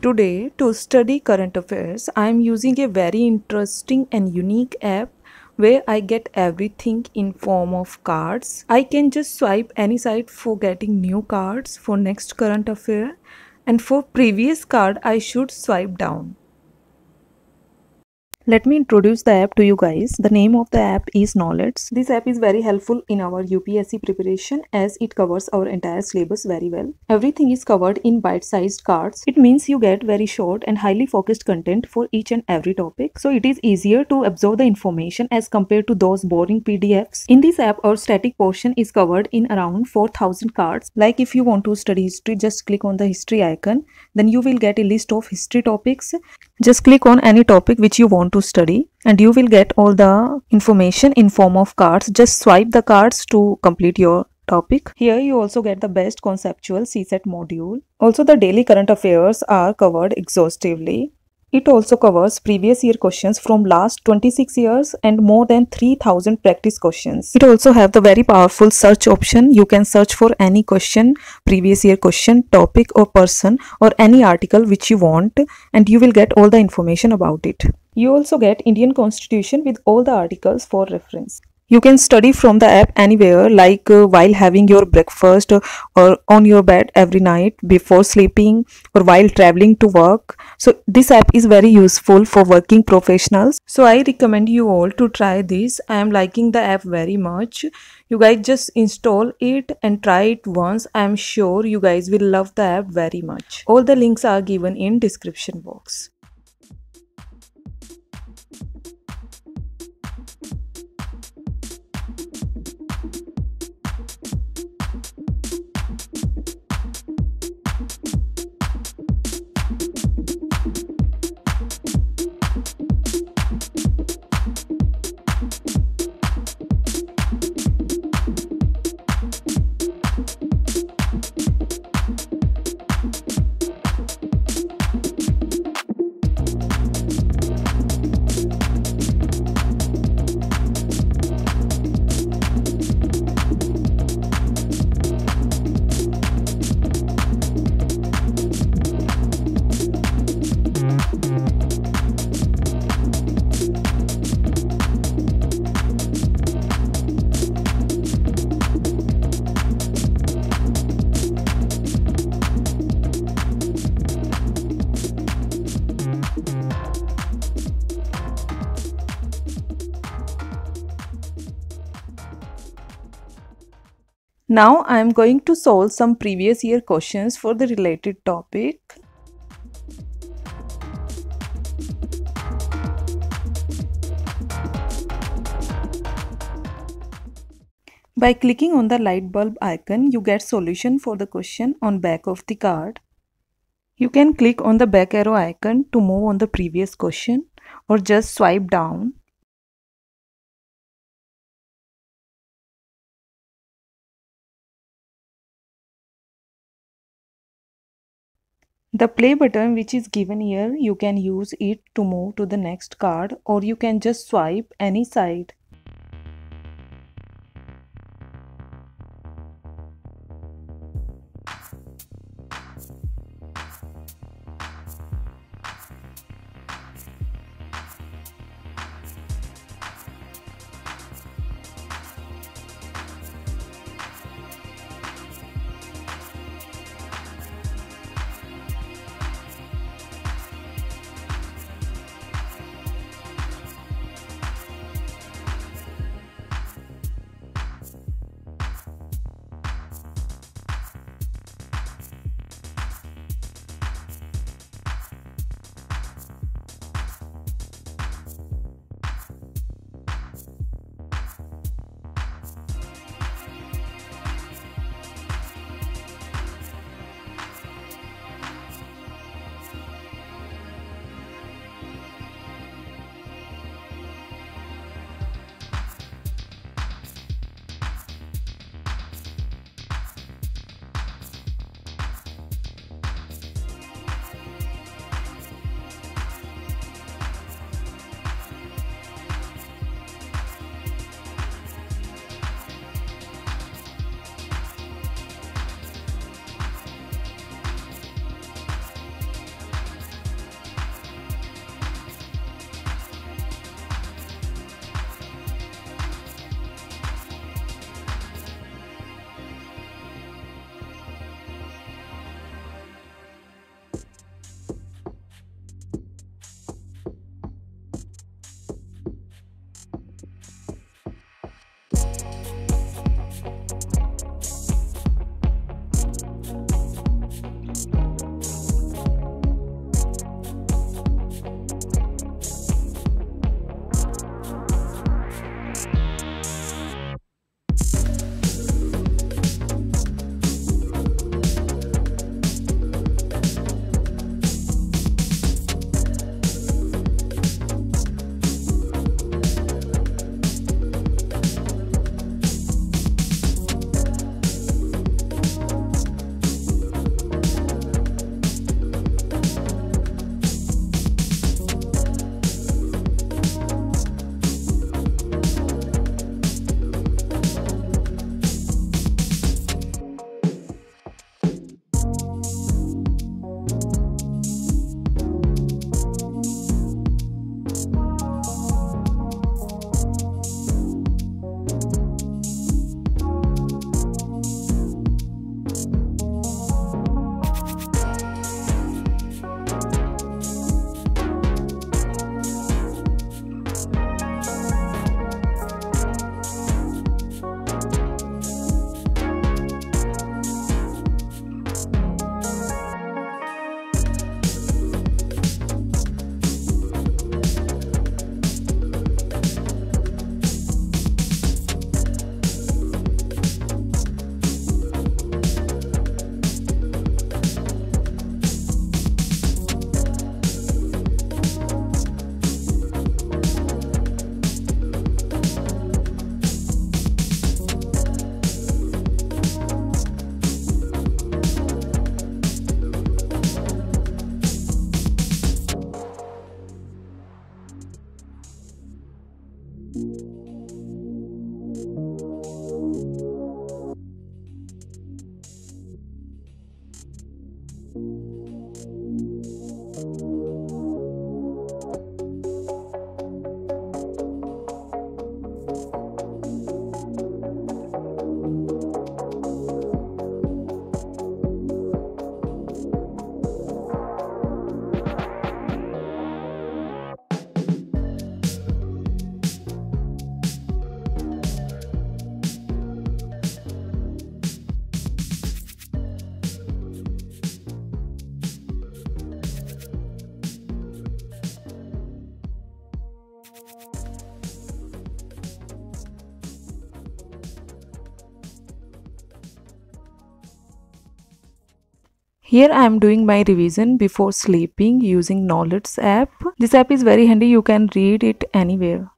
Today, to study current affairs, I am using a very interesting and unique app where I get everything in form of cards. I can just swipe any site for getting new cards for next current affair, and for previous card I should swipe down. Let me introduce the app to you guys. The name of the app is Knowledge. This app is very helpful in our UPSC preparation as it covers our entire syllabus very well. Everything is covered in bite-sized cards. It means you get very short and highly focused content for each and every topic. So it is easier to absorb the information as compared to those boring PDFs. In this app, our static portion is covered in around 4000 cards. Like if you want to study history, just click on the history icon. Then you will get a list of history topics. Just click on any topic which you want to study and you will get all the information in form of cards. Just swipe the cards to complete your topic. Here you also get the best conceptual CSET module. Also the daily current affairs are covered exhaustively. It also covers previous year questions from last 26 years and more than 3000 practice questions. It also have the very powerful search option. You can search for any question, previous year question, topic or person or any article which you want and you will get all the information about it. You also get Indian Constitution with all the articles for reference. You can study from the app anywhere, like while having your breakfast or on your bed every night before sleeping or while traveling to work. So this app is very useful for working professionals. So I recommend you all to try this. I am liking the app very much. You guys just install it and try it once. I am sure you guys will love the app very much. All the links are given in description box. Now I am going to solve some previous year questions for the related topic. By clicking on the light bulb icon, you get solution for the question on back of the card. You can click on the back arrow icon to move on the previous question or just swipe down. The play button which is given here, you can use it to move to the next card or you can just swipe any side. Here I am doing my revision before sleeping using Knowledge app. This app is very handy, you can read it anywhere.